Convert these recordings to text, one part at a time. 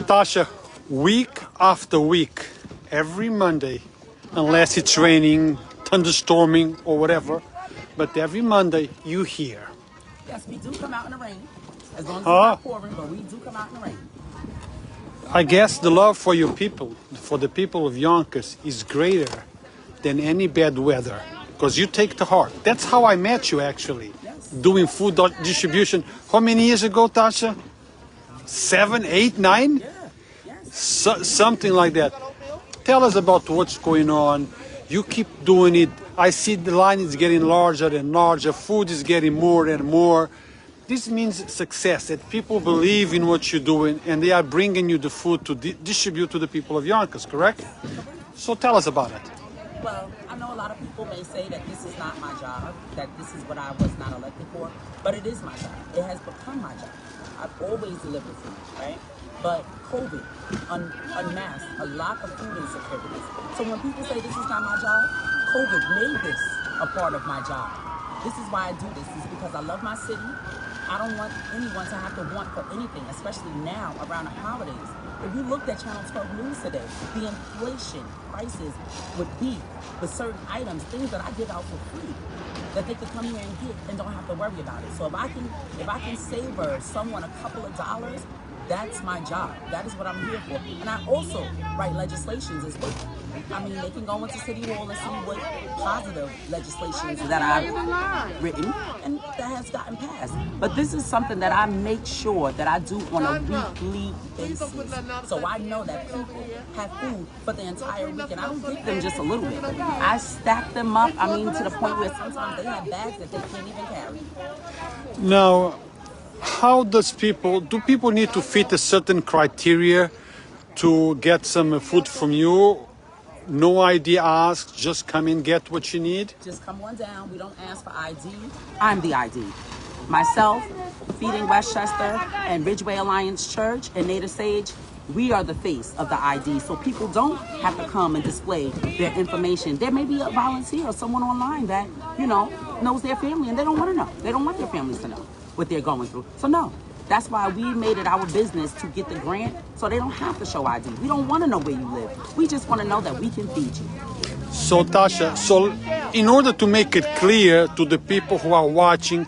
Tasha, week after week, every Monday, unless it's raining, thunderstorming, or whatever, but every Monday you here. Yes, we do come out in the rain. As long as it's not pouring, but we do come out in the rain. I guess the love for your people, for the people of Yonkers, is greater than any bad weather, because you take to heart. That's how I met you, actually, doing food distribution. How many years ago, Tasha? 7, 8, 9? Yeah. Yes. Something like that. Tell us about what's going on. You keep doing it. I see the line is getting larger and larger. Food is getting more and more. This means success, that people believe in what you're doing and they are bringing you the food to distribute to the people of Yonkers, correct? So tell us about it. Well, I know a lot of people may say that this is not my job, that this is what I was not elected for, but it is my job. It has become my job. I've always delivered food, right? But COVID unmasked a lot of food insecurities. So when people say this is not my job, COVID made this a part of my job. This is why I do this, is because I love my city. I don't want anyone to have to want for anything, especially now around the holidays. If you looked at Channel 12 News today, the inflation prices with beef, with certain items, things that I give out for free, that they could come here and get and don't have to worry about it. So if I can savor someone a couple of dollars, that's my job. That is what I'm here for. And I also write legislations as well. I mean, they can go into City Hall and see what positive legislations that I've written and that has gotten passed. But this is something that I make sure that I do on a weekly basis. So I know that people have food for the entire week, and I don't give them just a little bit. I stack them up, I mean, to the point where sometimes they have bags that they can't even carry. Now, how do people need to fit a certain criteria to get some food from you? No ID asked, just come in, get what you need? Just come on down. We don't ask for ID. I'm the ID. Myself, Feeding Westchester, and Ridgeway Alliance Church, and Native Sage, we are the face of the ID. So people don't have to come and display their information. There may be a volunteer or someone online that, knows their family, and they don't want to know. They don't want their families to know what they're going through. So no. That's why we made it our business to get the grant, so they don't have to show ID. We don't want to know where you live. We just want to know that we can feed you. So Tasha, in order to make it clear to the people who are watching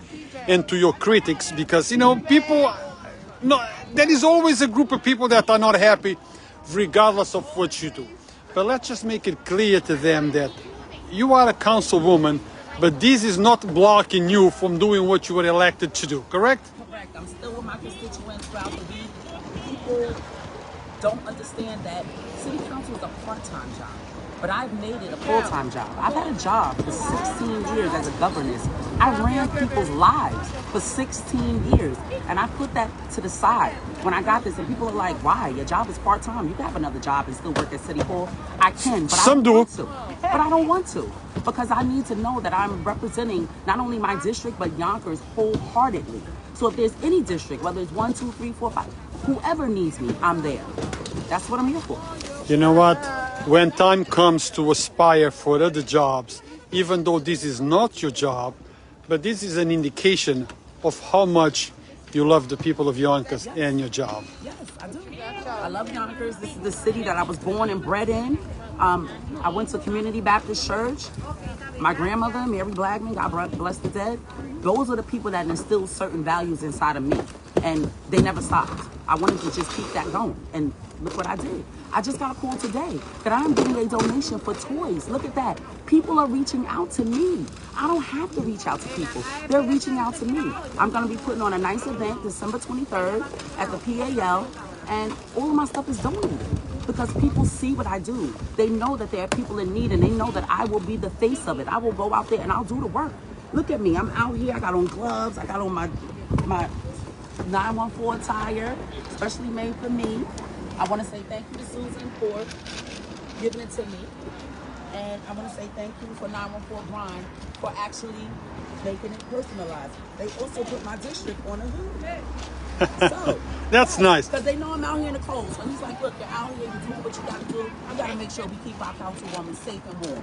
and to your critics, because there is always a group of people that are not happy regardless of what you do. But let's just make it clear to them that you are a councilwoman, but this is not blocking you from doing what you were elected to do, correct? Correct. I'm still with my constituents throughout the week. People don't understand that city council is a part-time job, but I've made it a full-time job. I've had a job for 16 years as a governess. I ran people's lives for 16 years, and I put that to the side when I got this, and people are like, why? Your job is part-time. You can have another job and still work at City Hall. I can, but Some I don't do. want to. But I don't want to, because I need to know that I'm representing not only my district, but Yonkers wholeheartedly. So if there's any district, whether it's 1, 2, 3, 4, 5, whoever needs me, I'm there. That's what I'm here for. You know what? When time comes to aspire for other jobs, even though this is not your job, but this is an indication of how much you love the people of Yonkers and your job. Yes, I do. I love Yonkers. This is the city that I was born and bred in. I went to Community Baptist Church. My grandmother, Mary Blackman, God bless the dead, those are the people that instilled certain values inside of me. And they never stopped. I wanted to just keep that going. And look what I did. I just got a call today that I'm getting a donation for toys. Look at that. People are reaching out to me. I don't have to reach out to people. They're reaching out to me. I'm going to be putting on a nice event December 23rd at the PAL. And all of my stuff is donated. Because people see what I do. They know that there are people in need, and they know that I will be the face of it. I will go out there and I'll do the work. Look at me. I'm out here. I got on gloves. I got on my 914 attire, especially made for me. I want to say thank you to Susan for giving it to me. And I want to say thank you for 914 Brian for actually making it personalized. They also put my district on the hood. So, that's nice. Because they know I'm out here in the cold. So he's like, look, you're out here, you're doing what you got to do. I got to make sure we keep our councilwoman safe and warm.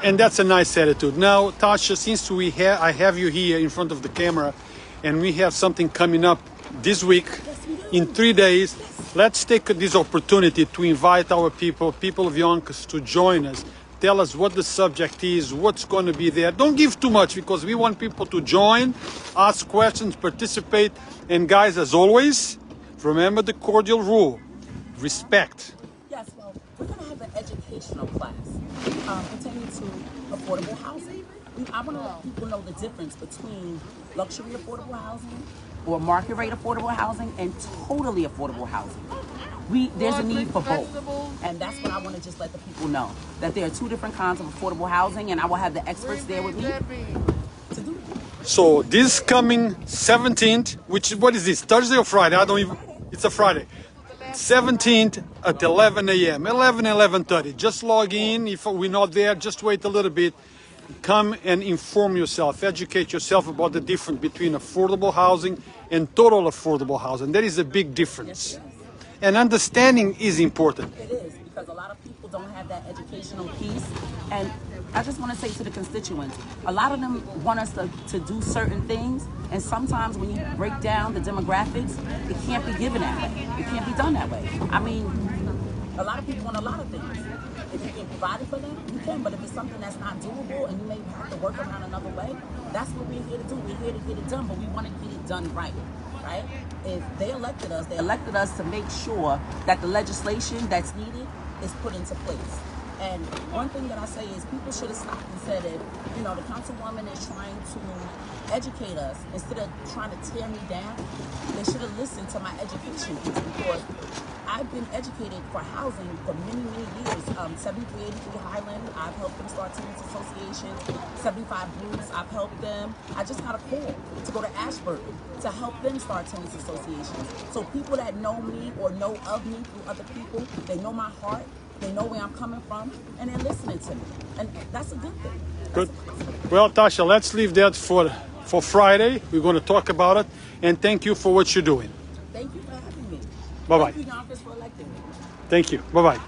And that's a nice attitude. Now, Tasha, since I have you here in front of the camera, and we have something coming up this week. Yes, we do. in 3 days. Let's take this opportunity to invite our people of Yonkers, to join us. Tell us what the subject is, what's going to be there. Don't give too much, because we want people to join, ask questions, participate. And guys, as always, remember the cordial rule: respect. Yes, well, we're going to have an educational class pertaining to affordable housing. I want to let people know the difference between luxury affordable housing or market rate affordable housing and totally affordable housing. There's a need for both. And that's what I want to just let the people know, that there are two different kinds of affordable housing, and I will have the experts there with me to do it. So this coming 17th, what is this, Thursday or Friday? I don't even, it's a Friday. 17th at 11 a.m., 11:30. Just log in. If we're not there, just wait a little bit. Come and inform yourself, educate yourself about the difference between affordable housing and total affordable housing. There is a big difference. And understanding is important. It is, because a lot of people don't have that educational piece. And I just want to say to the constituents, a lot of them want us to do certain things. And sometimes when you break down the demographics, it can't be given that way. It can't be done that way. I mean, a lot of people want a lot of things. If you can provide it for them, you can. But if it's something that's not doable and you may have to work around another way, that's what we're here to do. We're here to get it done, but we want to get it done right. Right? If they elected us to make sure that the legislation that's needed is put into place. And one thing that I say is people should have stopped and said, if the councilwoman is trying to educate us instead of trying to tear me down, they should have listened to my education piece, because I've been educated for housing for many, many years. 7383 Highland, I've helped them start tenants associations. 75 Blues, I've helped them. I just got a call to go to Ashburton to help them start tenants associations. So people that know me or know of me through other people, they know my heart, they know where I'm coming from, and they're listening to me. And that's a good thing. Good. Well, Tasha, let's leave that for Friday. We're going to talk about it. And thank you for what you're doing. Thank you for having me. Bye-bye. Thank you, Yonkers, for electing me. Thank you. Bye-bye.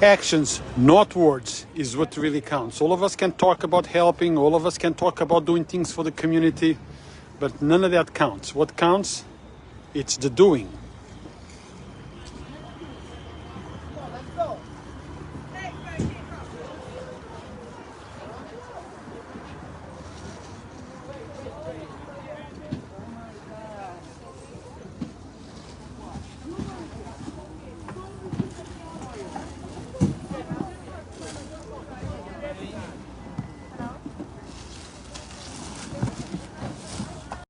Actions, not words, is what really counts. All of us can talk about helping, all of us can talk about doing things for the community, but none of that counts. What counts? It's the doing.